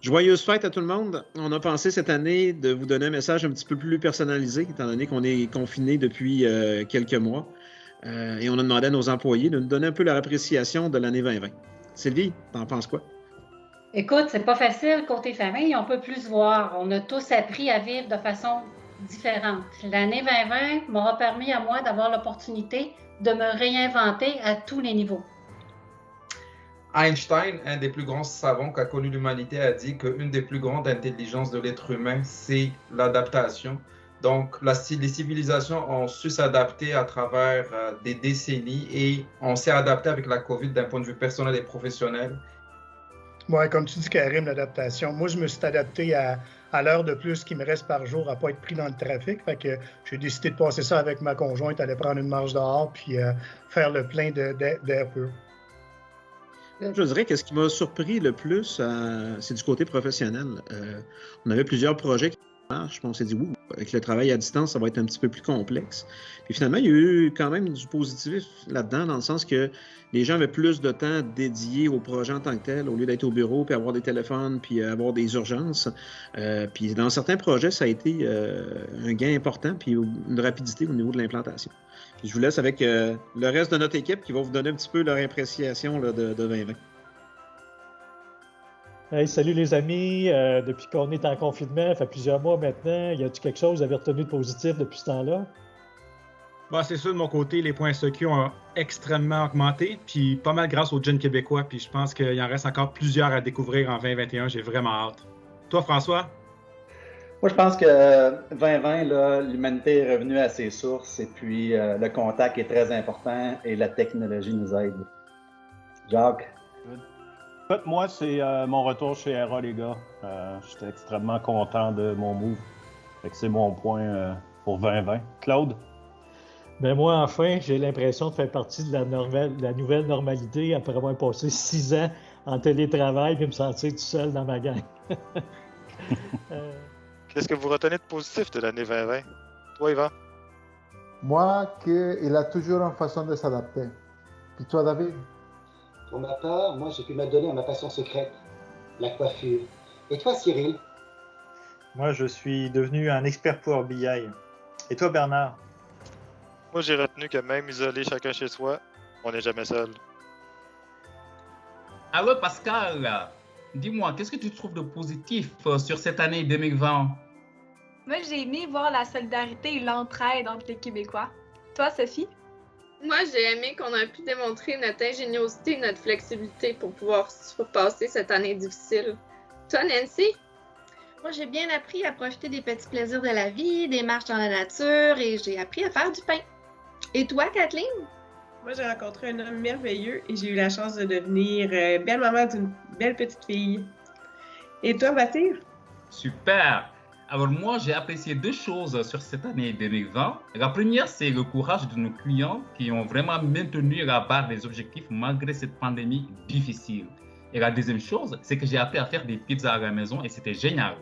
Joyeuse fête à tout le monde. On a pensé cette année de vous donner un message un petit peu plus personnalisé, étant donné qu'on est confiné depuis quelques mois. Et on a demandé à nos employés de nous donner un peu leur appréciation de l'année 2020. Sylvie, t'en penses quoi? Écoute, c'est pas facile côté famille, on peut plus se voir. On a tous appris à vivre de façon différente. L'année 2020 m'aura permis à moi d'avoir l'opportunité de me réinventer à tous les niveaux. Einstein, un des plus grands savants qu'a connu l'humanité, a dit qu'une des plus grandes intelligences de l'être humain, c'est l'adaptation. Donc, les civilisations ont su s'adapter à travers des décennies et on s'est adapté avec la COVID d'un point de vue personnel et professionnel. Oui, comme tu dis, Karim, l'adaptation. Moi, je me suis adapté à l'heure de plus qu'il me reste par jour à ne pas être pris dans le trafic. Fait que j'ai décidé de passer ça avec ma conjointe, aller prendre une marche dehors puis faire le plein d'air pur. Je dirais que ce qui m'a surpris le plus, c'est du côté professionnel. On avait plusieurs projets qui marchent, puis on s'est dit, avec le travail à distance, ça va être un petit peu plus complexe. Puis finalement, il y a eu quand même du positif là-dedans, dans le sens que les gens avaient plus de temps dédié au projet en tant que tel, au lieu d'être au bureau, puis avoir des téléphones, puis avoir des urgences. Puis dans certains projets, ça a été un gain important, puis une rapidité au niveau de l'implantation. Puis je vous laisse avec le reste de notre équipe qui va vous donner un petit peu leur appréciation là, de 2020. Hey, salut les amis, depuis qu'on est en confinement, ça fait plusieurs mois maintenant, y a-t-il quelque chose que vous avez retenu de positif depuis ce temps-là? Bah, c'est sûr, de mon côté, les points SEQ ont extrêmement augmenté, puis pas mal grâce aux jeunes québécois, puis je pense qu'il en reste encore plusieurs à découvrir en 2021, j'ai vraiment hâte. Toi, François? Moi, je pense que 2020, là, l'humanité est revenue à ses sources et puis le contact est très important et la technologie nous aide. Jacques? Écoute, moi, c'est mon retour chez Era, les gars. J'étais extrêmement content de mon move. Fait que c'est mon point pour 2020. Claude? Ben moi, enfin, j'ai l'impression de faire partie de la nouvelle normalité après avoir passé 6 ans en télétravail et me sentir tout seul dans ma gang. Qu'est-ce que vous retenez de positif de l'année 2020? Toi, Yvan? Moi, qu'il a toujours une façon de s'adapter. Puis toi, David? Pour ma part, moi, j'ai pu m'adonner à ma passion secrète, la coiffure. Et toi, Cyril? Moi, je suis devenu un expert Power BI. Et toi, Bernard? Moi, j'ai retenu que même isolé chacun chez soi, on n'est jamais seul. Alors, Pascal, dis-moi, qu'est-ce que tu trouves de positif sur cette année 2020? Moi, j'ai aimé voir la solidarité et l'entraide entre les Québécois. Toi, Sophie? Moi, j'ai aimé qu'on a pu démontrer notre ingéniosité et notre flexibilité pour pouvoir surpasser cette année difficile. Toi, Nancy? Moi, j'ai bien appris à profiter des petits plaisirs de la vie, des marches dans la nature et j'ai appris à faire du pain. Et toi, Kathleen? Moi, j'ai rencontré un homme merveilleux et j'ai eu la chance de devenir belle maman d'une belle petite fille. Et toi, Baptiste? Super! Alors moi, j'ai apprécié 2 choses sur cette année 2020. La première, c'est le courage de nos clients qui ont vraiment maintenu la barre des objectifs malgré cette pandémie difficile. Et la deuxième chose, c'est que j'ai appris à faire des pizzas à la maison et c'était génial.